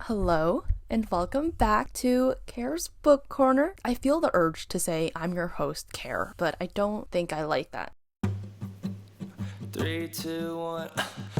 Hello, and welcome back to Care's Book Corner. I feel the urge to say I'm your host, Care, but I don't think I like that. 3, 2, 1.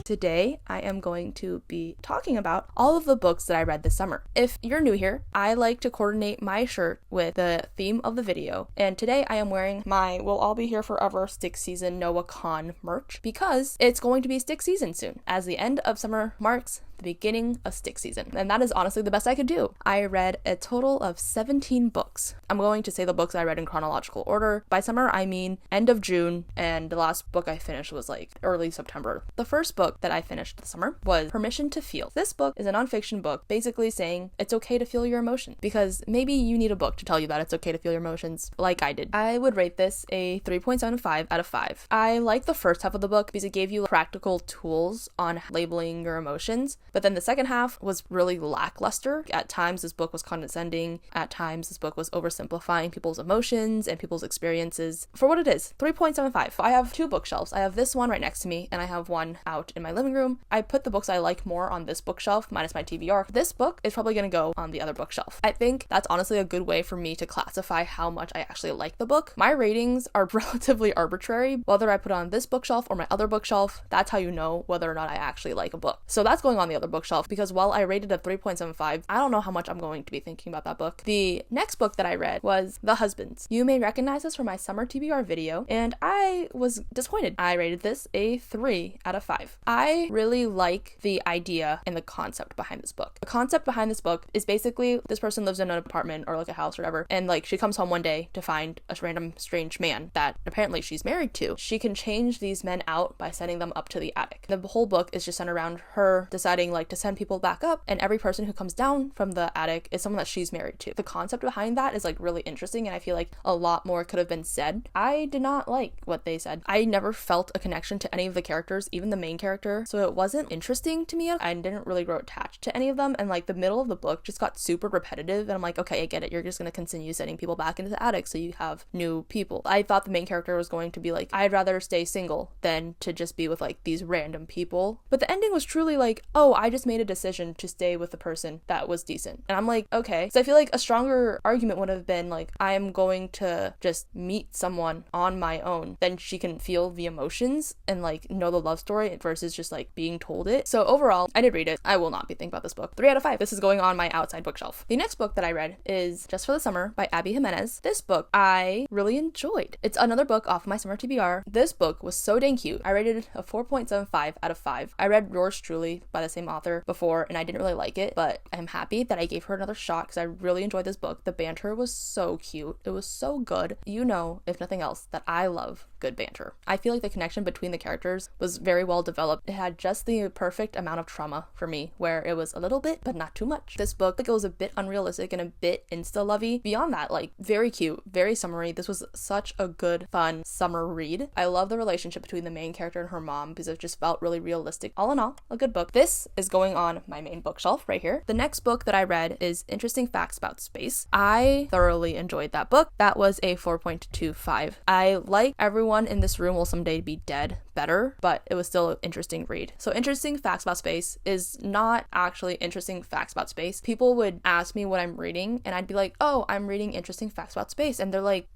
Today, I am going to be talking about all of the books that I read this summer. If you're new here, I like to coordinate my shirt with the theme of the video, and today I am wearing my We'll All Be Here Forever Stick Season Noah Kahn merch because it's going to be stick season soon, as the end of summer marks the beginning of stick season, and that is honestly the best I could do. I read a total of 17 books. I'm going to say the books I read in chronological order. By summer, I mean end of June, and the last book I finished was like early September. The first book that I finished this summer was Permission to Feel. This book is a nonfiction book basically saying it's okay to feel your emotions, because maybe you need a book to tell you that it's okay to feel your emotions like I did. I would rate this a 3.75 out of 5. I like the first half of the book because it gave you practical tools on labeling your emotions, but then the second half was really lackluster. At times this book was condescending, at times this book was oversimplifying people's emotions and people's experiences. For what it is, 3.75. I have two bookshelves. I have this one right next to me, and I have one out in my living room. I put the books I like more on this bookshelf, minus my TBR. This book is probably going to go on the other bookshelf. I think that's honestly a good way for me to classify how much I actually like the book. My ratings are relatively arbitrary. Whether I put it on this bookshelf or my other bookshelf, that's how you know whether or not I actually like a book. So that's going on the other bookshelf, because while I rated a 3.75, I don't know how much I'm going to be thinking about that book. The next book that I read was The Husbands. You may recognize this from my summer TBR video, and I was disappointed. I rated this a 3 out of 5. I really like the idea and the concept behind this book. The concept behind this book is basically this person lives in an apartment or like a house or whatever, and like she comes home one day to find a random strange man that apparently she's married to. She can change these men out by sending them up to the attic. The whole book is just centered around her deciding like to send people back up, and every person who comes down from the attic is someone that she's married to. The concept behind that is like really interesting, and I feel like a lot more could have been said. I did not like what they said. I never felt a connection to any of the characters, even the main character, so it wasn't interesting to me. I didn't really grow attached to any of them, and like the middle of the book just got super repetitive, and I'm like, okay, I get it, you're just gonna continue sending people back into the attic so you have new people. I thought the main character was going to be like, I'd rather stay single than to just be with like these random people, but the ending was truly like, oh, I just made a decision to stay with the person that was decent. And I'm like, okay. So I feel like a stronger argument would have been like, I am going to just meet someone on my own, then she can feel the emotions and like know the love story versus just like being told it. So overall, I did read it. I will not be thinking about this book. 3 out of 5. This is going on my outside bookshelf. The next book that I read is Just for the Summer by Abby Jimenez. This book I really enjoyed. It's another book off my summer TBR. This book was so dang cute. I rated it a 4.75 out of 5. I read Yours Truly by the same author before, and I didn't really like it, but I'm happy that I gave her another shot because I really enjoyed this book. The banter was so cute. It was so good. You know, if nothing else, that I love good banter. I feel like the connection between the characters was very well developed. It had just the perfect amount of trauma for me, where it was a little bit, but not too much. This book, like, it was a bit unrealistic and a bit insta-lovey. Beyond that, like, very cute, very summery. This was such a good, fun summer read. I love the relationship between the main character and her mom because it just felt really realistic. All in all, a good book. This is going on my main bookshelf right here. The next book that I read is Interesting Facts About Space. I thoroughly enjoyed that book. That was a 4.25. I like Everyone in This Room Will Someday Be Dead better, but it was still an interesting read. So Interesting Facts About Space is not actually Interesting Facts About Space. People would ask me what I'm reading, and I'd be like, oh, I'm reading Interesting Facts About Space, and they're like,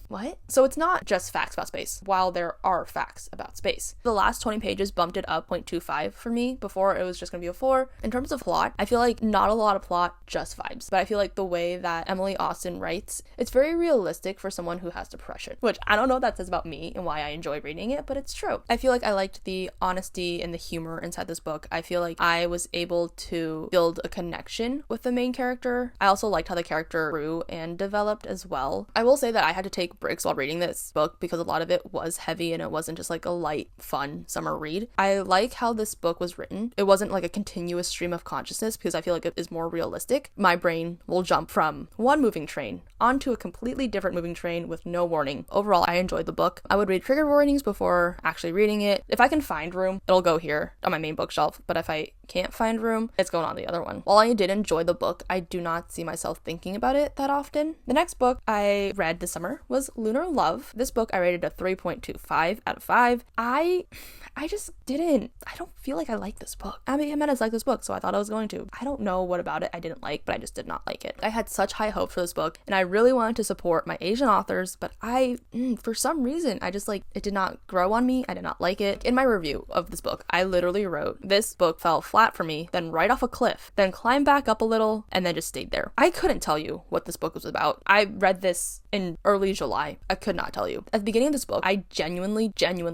what? So it's not just facts about space, while there are facts about space. The last 20 pages bumped it up 0.25 for me. Before, it was just gonna be a 4. In terms of plot, I feel like not a lot of plot, just vibes. But I feel like the way that Emily Austen writes, it's very realistic for someone who has depression, which I don't know what that says about me and why I enjoy reading it, but it's true. I feel like I liked the honesty and the humor inside this book. I feel like I was able to build a connection with the main character. I also liked how the character grew and developed as well. I will say that I had to take breaks while reading this book because a lot of it was heavy and it wasn't just like a light, fun summer read. I like how this book was written. It wasn't like a continuous stream of consciousness because I feel like it is more realistic. My brain will jump from one moving train onto a completely different moving train with no warning. Overall, I enjoyed the book. I would read trigger warnings before actually reading it. If I can find room, it'll go here on my main bookshelf, but if I can't find room, it's going on the other one. While I did enjoy the book, I do not see myself thinking about it that often. The next book I read this summer was Lunar Love. This book I rated a 3.25 out of 5. I don't feel like I like this book. Abby Jimenez liked this book, so I thought I was going to. I don't know what about it I didn't like, but I just did not like it. I had such high hopes for this book, and I really wanted to support my Asian authors, but for some reason, it did not grow on me. I did not like it. In my review of this book, I literally wrote, this book fell flat for me, then right off a cliff, then climbed back up a little, and then just stayed there. I couldn't tell you what this book was about. I read this in early July. I could not tell you. At the beginning of this book, I genuinely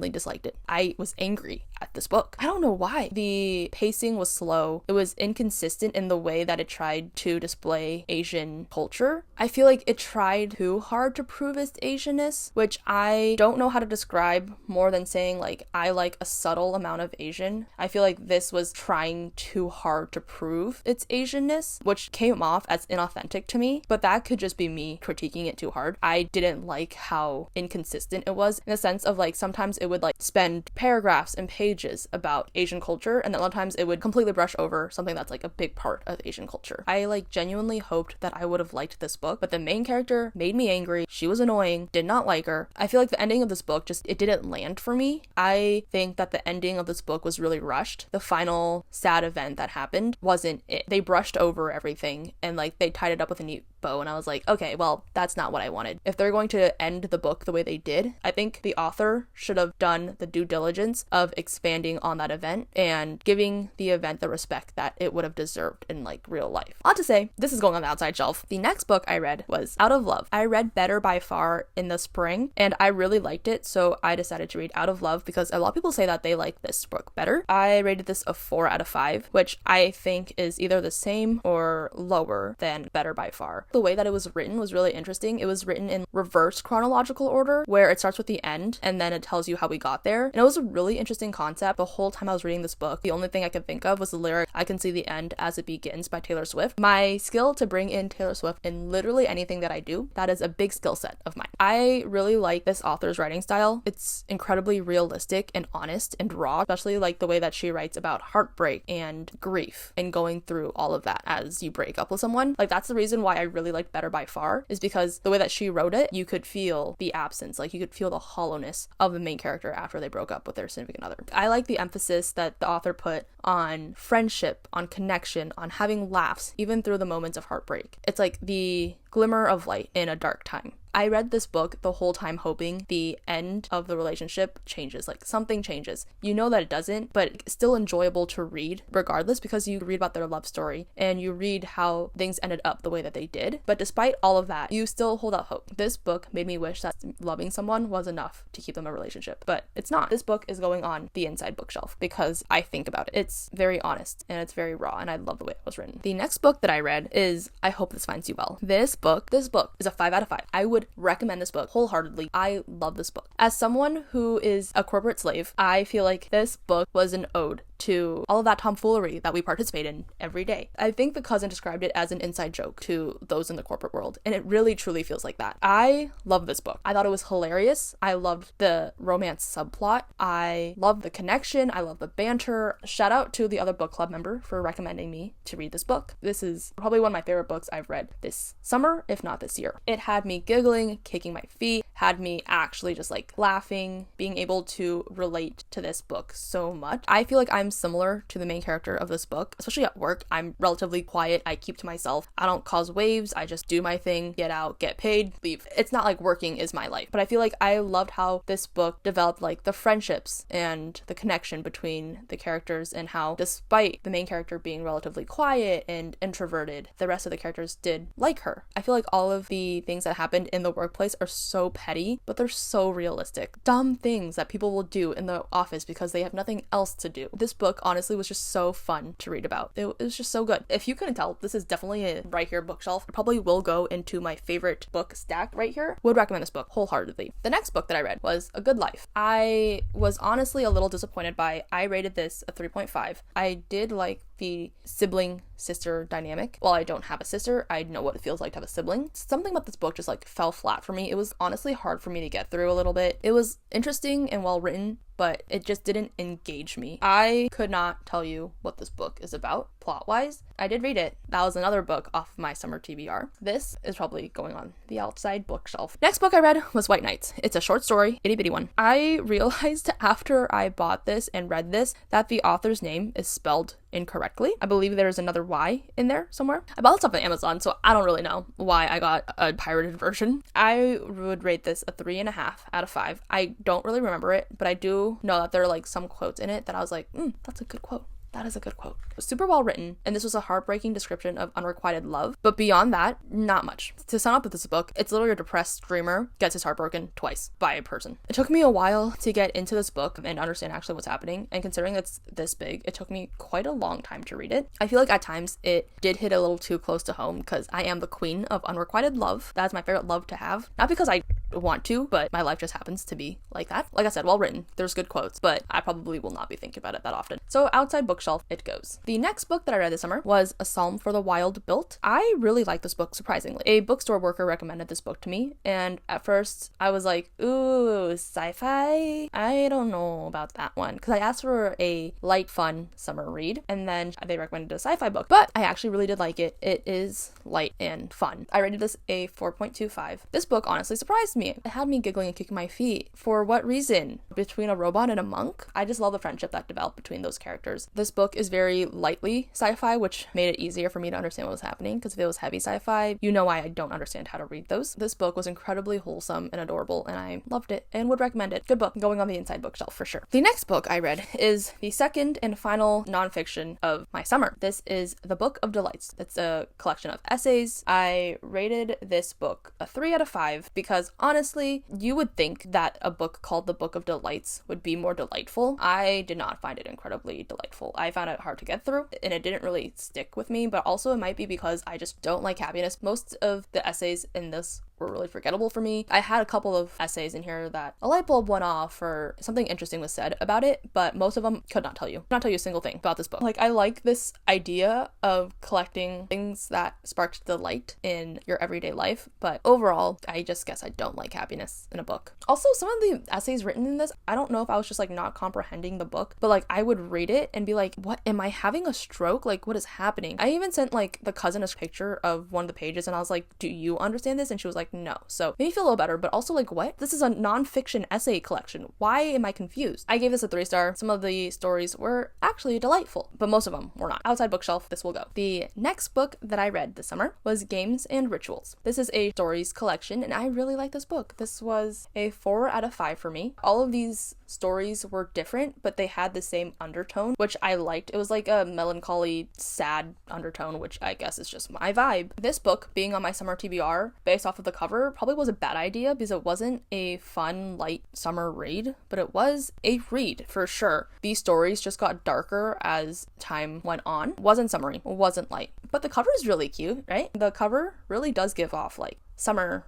disliked it. I was angry at this book. I don't know why. The pacing was slow. It was inconsistent in the way that it tried to display Asian culture. I feel like it tried too hard to prove its Asianness, which I don't know how to describe more than saying like I like a subtle amount of Asian. I feel like this was trying too hard to prove its Asianness, which came off as inauthentic to me, but that could just be me critiquing it too hard. I didn't like how inconsistent it was in the sense of like sometimes it would like spend paragraphs and pages about Asian culture, and then a lot of times it would completely brush over something that's like a big part of Asian culture. I like genuinely hoped that I would have liked this book, but the main character made me angry. She was annoying, did not like her. I feel like the ending of this book it didn't land for me. I think that the ending of this book was really rushed. The final sad event that happened wasn't it. They brushed over everything and like they tied it up with a neat bow, and I was like, okay, well, that's not what I wanted. If they're going to end the book the way they did, I think the author should have done the due diligence of expanding on that event and giving the event the respect that it would have deserved in like real life. Not to say, this is going on the outside shelf. The next book I read was Out of Love. I read Better by Far in the spring, and I really liked it, so I decided to read Out of Love because a lot of people say that they like this book better. I rated this a 4 out of 5, which I think is either the same or lower than Better by Far. The way that it was written was really interesting. It was written in reverse chronological order, where it starts with the end and then it tells you how we got there. And it was a really interesting concept. The whole time I was reading this book, the only thing I could think of was the lyric, "I can see the end as it begins" by Taylor Swift. My skill to bring in Taylor Swift in literally anything that I do, that is a big skill set of mine. I really like this author's writing style. It's incredibly realistic and honest and raw, especially like the way that she writes about heartbreak and grief and going through all of that as you break up with someone. Like that's the reason why I really liked Better by Far, is because the way that she wrote it, you could feel the absence, like you could feel the hollowness of the main character after they broke up with their significant other. I like the emphasis that the author put on friendship, on connection, on having laughs, even through the moments of heartbreak. It's like the glimmer of light in a dark time. I read this book the whole time hoping the end of the relationship changes, like something changes. You know that it doesn't, but it's still enjoyable to read regardless, because you read about their love story and you read how things ended up the way that they did. But despite all of that, you still hold out hope. This book made me wish that loving someone was enough to keep them in a relationship, but it's not. This book is going on the inside bookshelf because I think about it. It's very honest and it's very raw, and I love the way it was written. The next book that I read is I Hope This Finds You Well. This book is a 5 out of 5. I would recommend this book wholeheartedly. I love this book. As someone who is a corporate slave, I feel like this book was an ode to all of that tomfoolery that we participate in every day. I think the cousin described it as an inside joke to those in the corporate world, and it really truly feels like that. I love this book. I thought it was hilarious. I loved the romance subplot. I loved the connection. I love the banter. Shout out to the other book club member for recommending me to read this book. This is probably one of my favorite books I've read this summer, if not this year. It had me giggling, kicking my feet, had me actually just like laughing, being able to relate to this book so much. I feel like I'm similar to the main character of this book, especially at work. I'm relatively quiet. I keep to myself. I don't cause waves. I just do my thing, get out, get paid, leave. It's not like working is my life. But I feel like I loved how this book developed like the friendships and the connection between the characters, and how despite the main character being relatively quiet and introverted, the rest of the characters did like her. I feel like all of the things that happened in the workplace are so petty, but they're so realistic. Dumb things that people will do in the office because they have nothing else to do. This book honestly was just so fun to read about. It was just so good. If you couldn't tell, this is definitely a right here bookshelf. It probably will go into my favorite book stack right here. Would recommend this book wholeheartedly. The next book that I read was A Good Life. I was honestly a little disappointed by. I rated this a 3.5. I did like the sibling sister dynamic. While I don't have a sister, I know what it feels like to have a sibling. Something about this book just like fell flat for me. It was honestly hard for me to get through a little bit. It was interesting and well written, but it just didn't engage me. I could not tell you what this book is about plot-wise. I did read it. That was another book off my summer TBR. This is probably going on the outside bookshelf. Next book I read was White Nights. It's a short story, itty bitty one. I realized after I bought this and read this that the author's name is spelled incorrectly. I believe there's another Y in there somewhere. I bought this off of Amazon, so I don't really know why I got a pirated version. I would rate this a 3.5 out of 5. I don't really remember it, but I do know that there are like some quotes in it that I was like, that's a good quote. That is a good quote. It was super well written, and this was a heartbreaking description of unrequited love. But beyond that, not much. To sum up with this book, it's literally a depressed dreamer gets his heart broken twice by a person. It took me a while to get into this book and understand actually what's happening, and considering it's this big, it took me quite a long time to read it. I feel like at times it did hit a little too close to home because I am the queen of unrequited love. That is my favorite love to have. Not because I want to, but my life just happens to be like that. Like I said, well written. There's good quotes, but I probably will not be thinking about it that often. So outside bookshelf it goes. The next book that I read this summer was A Psalm for the Wild Built. I really like this book, surprisingly. A bookstore worker recommended this book to me, and at first I was like, ooh, sci-fi? I don't know about that one, because I asked for a light, fun summer read, and then they recommended a sci-fi book, but I actually really did like it. It is light and fun. I rated this a 4.25. This book honestly surprised me. It had me giggling and kicking my feet. For what reason? Between a robot and a monk? I just love the friendship that developed between those characters. This book is very lightly sci-fi, which made it easier for me to understand what was happening, because if it was heavy sci-fi, you know why I don't understand how to read those. This book was incredibly wholesome and adorable, and I loved it and would recommend it. Good book, going on the inside bookshelf for sure. The next book I read is the second and final nonfiction of my summer. This is The Book of Delights. It's a collection of essays. I rated this book a 3 out of 5 because honestly, you would think that a book called The Book of Delights would be more delightful. I did not find it incredibly delightful. I found it hard to get through, and it didn't really stick with me, but also it might be because I just don't like happiness. Most of the essays in this were really forgettable for me. I had a couple of essays in here that a light bulb went off or something interesting was said about it, but most of them could not tell you a single thing about this book. Like, I like this idea of collecting things that sparked delight in your everyday life, but overall, I just guess I don't like happiness in a book. Also, some of the essays written in this, I don't know if I was just like not comprehending the book, but like I would read it and be like, what, am I having a stroke? Like, what is happening? I even sent like the cousin a picture of one of the pages and I was like, do you understand this? And she was like, no. So made me feel a little better, but also like, what? This is a nonfiction essay collection. Why am I confused? I gave this a 3-star. Some of the stories were actually delightful, but most of them were not. Outside bookshelf, this will go. The next book that I read this summer was Games and Rituals. This is a stories collection, and I really like this book. This was a 4 out of 5 for me. All of these stories were different, but they had the same undertone, which I liked. It was like a melancholy, sad undertone, which I guess is just my vibe. This book, being on my summer TBR, based off of the cover, probably was a bad idea because it wasn't a fun, light summer read, but it was a read for sure. These stories just got darker as time went on. Wasn't summery, wasn't light, but the cover is really cute, right? The cover really does give off like summer.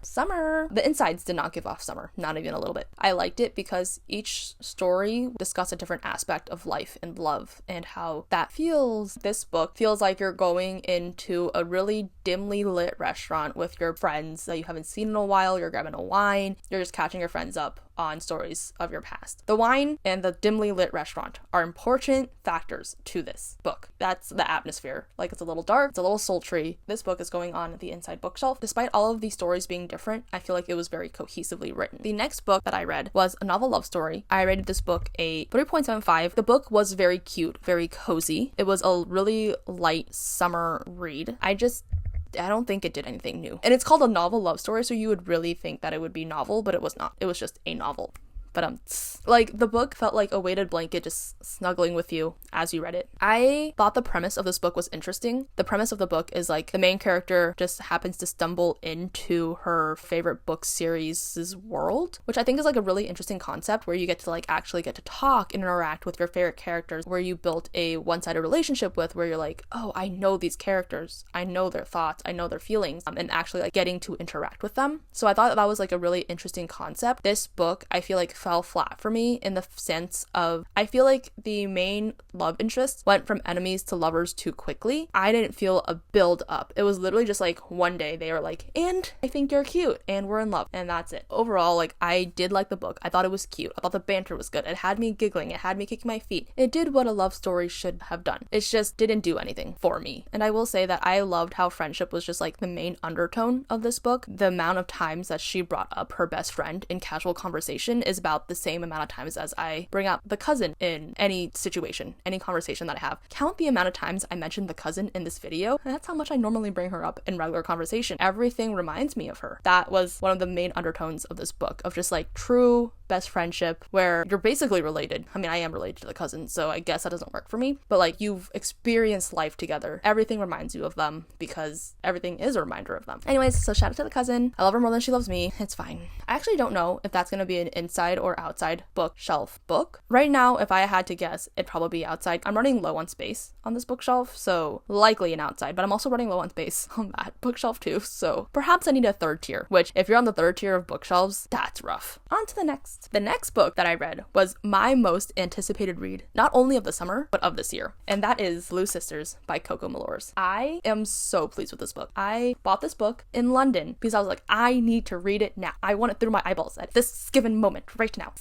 The insides did not give off summer, not even a little bit. I liked it because each story discussed a different aspect of life and love and how that feels. This book feels like you're going into a really dimly lit restaurant with your friends that you haven't seen in a while. You're grabbing a wine, you're just catching your friends up on stories of your past. The wine and the dimly lit restaurant are important factors to this book. That's the atmosphere. Like, it's a little dark, it's a little sultry. This book is going on the inside bookshelf. Despite all of these stories being different, I feel like it was very cohesively written. The next book that I read was a novel love story. I rated this book a 3.75. The book was very cute, very cozy. It was a really light summer read. I don't think it did anything new. And it's called a novel love story, so you would really think that it would be novel, but it was not. It was just a novel. But like, the book felt like a weighted blanket just snuggling with you as you read it. I thought the premise of this book was interesting. The premise of the book is like the main character just happens to stumble into her favorite book series' world, which I think is like a really interesting concept where you get to like actually get to talk and interact with your favorite characters, where you built a one-sided relationship with, where you're like, oh, I know these characters, I know their thoughts, I know their feelings, and actually like getting to interact with them. So I thought that was like a really interesting concept. This book, I feel like, fell flat for me in the sense of I feel like the main love interests went from enemies to lovers too quickly. I didn't feel a build up. It was literally just like one day they were like, and I think you're cute and we're in love, and that's it. Overall, like, I did like the book. I thought it was cute. I thought the banter was good. It had me giggling. It had me kicking my feet. It did what a love story should have done. It just didn't do anything for me. And I will say that I loved how friendship was just like the main undertone of this book. The amount of times that she brought up her best friend in casual conversation is about the same amount of times as I bring up the cousin in any situation, any conversation that I have. Count the amount of times I mentioned the cousin in this video, and that's how much I normally bring her up in regular conversation. Everything reminds me of her. That was one of the main undertones of this book, of just like true best friendship where you're basically related. I mean, I am related to the cousin, so I guess that doesn't work for me, but like, you've experienced life together. Everything reminds you of them because everything is a reminder of them. Anyways, so shout out to the cousin. I love her more than she loves me. It's fine. I actually don't know if that's going to be an inside or outside bookshelf book. Right now, if I had to guess, it'd probably be outside. I'm running low on space on this bookshelf, so likely an outside, but I'm also running low on space on that bookshelf too, so perhaps I need a third tier, which if you're on the third tier of bookshelves, that's rough. On to the next. The next book that I read was my most anticipated read, not only of the summer, but of this year, and that is Blue Sisters by Coco Malors. I am so pleased with this book. I bought this book in London because I was like, I need to read it now. I want it through my eyeballs at this given moment, right now,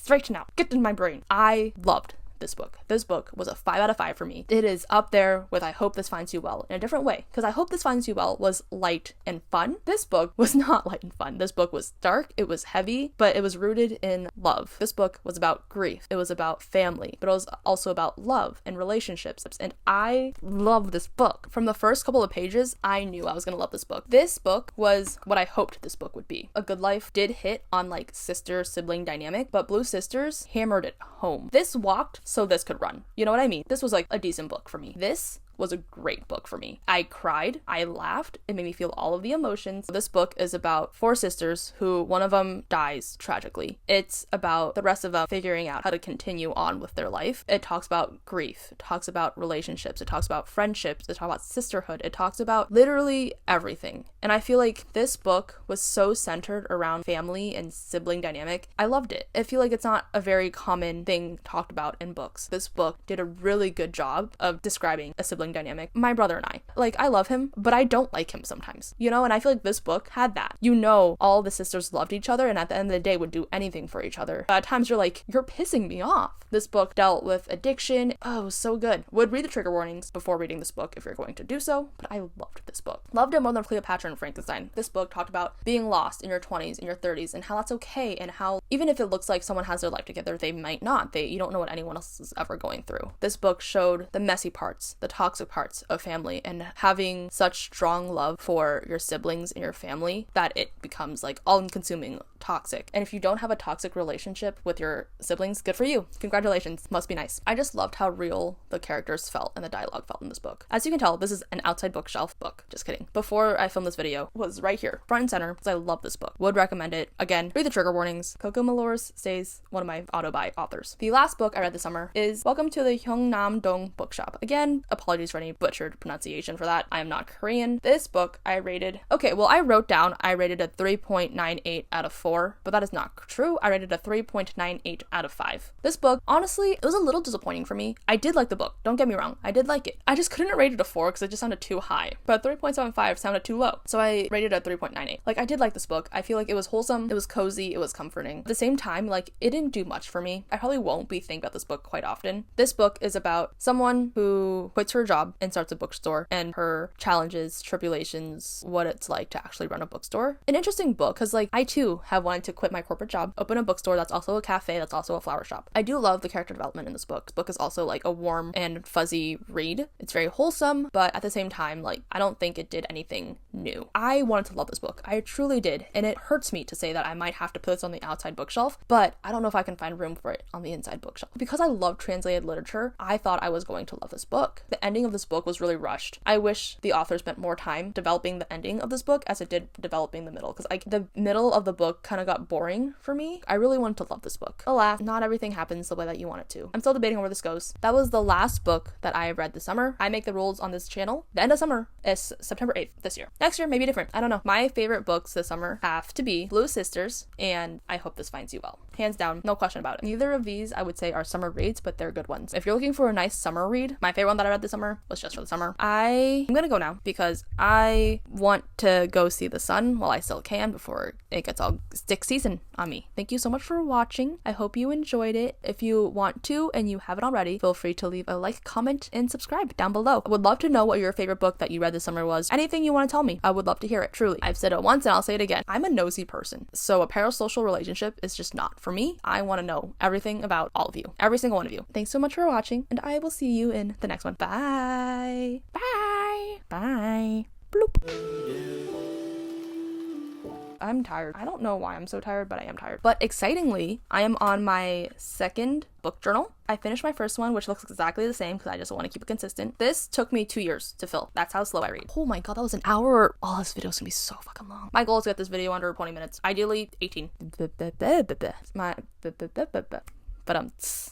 get in my brain. I loved this book. This book was a 5 out of 5 for me. It is up there with I Hope This Finds You Well in a different way, because I Hope This Finds You Well was light and fun. This book was not light and fun. This book was dark, it was heavy, but it was rooted in love. This book was about grief. It was about family, but it was also about love and relationships, and I love this book. From the first couple of pages, I knew I was gonna love this book. This book was what I hoped this book would be. A Good Life did hit on like sister-sibling dynamic, but Blue Sisters hammered it home. This walked so this could run. You know what I mean? This was like a decent book for me. This was a great book for me. I cried, I laughed, it made me feel all of the emotions. This book is about 4 sisters who one of them dies tragically. It's about the rest of them figuring out how to continue on with their life. It talks about grief, it talks about relationships, it talks about friendships, it talks about sisterhood, it talks about literally everything. And I feel like this book was so centered around family and sibling dynamic. I loved it. I feel like it's not a very common thing talked about in books. This book did a really good job of describing a sibling dynamic. My brother and I, like, I love him, but I don't like him sometimes, you know, and I feel like this book had that. You know, all the sisters loved each other and at the end of the day would do anything for each other. At times you're like, you're pissing me off. This book dealt with addiction. Oh, it was so good. Would read the trigger warnings before reading this book if you're going to do so, but I loved this book. Loved it more than Cleopatra and Frankenstein. This book talked about being lost in your 20s, in your 30s, and how that's okay, and how even if it looks like someone has their life together, they might not. You don't know what anyone else is ever going through. This book showed the messy parts, the toxic parts of family, and having such strong love for your siblings and your family that it becomes like all-consuming toxic. And if you don't have a toxic relationship with your siblings, good for you. Congratulations. Must be nice. I just loved how real the characters felt and the dialogue felt in this book. As you can tell, this is an outside bookshelf book. Just kidding. Before I filmed this video, was right here, front and center, because I love this book. Would recommend it. Again, read the trigger warnings. Coco Malors stays one of my auto-buy authors. The last book I read this summer is Welcome to the hungnong Bookshop. Again, apologies for any butchered pronunciation for that. I am not Korean. This book I rated, I wrote down I rated a 3.98 out of 4, but that is not true. I rated a 3.98 out of 5. This book, honestly, it was a little disappointing for me. I did like the book. Don't get me wrong. I did like it. I just couldn't rate it a 4 because it just sounded too high. But 3.75 sounded too low. So I rated a 3.98. Like, I did like this book. I feel like it was wholesome. It was cozy. It was comforting. At the same time, like, it didn't do much for me. I probably won't be thinking about this book quite often. This book is about someone who quits her job and starts a bookstore and her challenges, tribulations, what it's like to actually run a bookstore. An interesting book because, like, I too have wanted to quit my corporate job, open a bookstore that's also a cafe, that's also a flower shop. I do love the character development in this book. This book is also like a warm and fuzzy read. It's very wholesome, but at the same time, like, I don't think it did anything new. I wanted to love this book. I truly did, and it hurts me to say that I might have to put this on the outside bookshelf, but I don't know if I can find room for it on the inside bookshelf. Because I love translated literature, I thought I was going to love this book. The ending of this book was really rushed. I wish the author spent more time developing the ending of this book as it did developing the middle, because the middle of the book kind of got boring for me. I really wanted to love this book. Alas, not everything happens the way that you want it to. I'm still debating on where this goes. That was the last book that I read this summer. I make the rules on this channel. The end of summer is September 8th this year. Next year, maybe different. I don't know. My favorite books this summer have to be Blue Sisters and I Hope This Finds You Well. Hands down, no question about it. Neither of these I would say are summer reads, but they're good ones. If you're looking for a nice summer read, my favorite one that I read this summer was just for the summer. I'm gonna go now because I want to go see the sun while I still can before it gets all stick season on me. Thank you so much for watching. I hope you enjoyed it. If you want to and you haven't already, feel free to leave a like, comment, and subscribe down below. I would love to know what your favorite book that you read this summer was. Anything you want to tell me, I would love to hear it, truly. I've said it once and I'll say it again. I'm a nosy person, so a parasocial relationship is just not for me. I want to know everything about all of you, every single one of you. Thanks so much for watching, and I will see you in the next one. Bye. Bye. Bye. Bloop. I'm tired. I don't know why I'm so tired, but I am tired. But excitingly, I am on my second book journal. I finished my first one, which looks exactly the same because I just want to keep it consistent. This took me 2 years to fill. That's how slow I read. Oh my god, that was an hour. Oh, this video's gonna be so fucking long. My goal is to get this video under 20 minutes. Ideally, 18.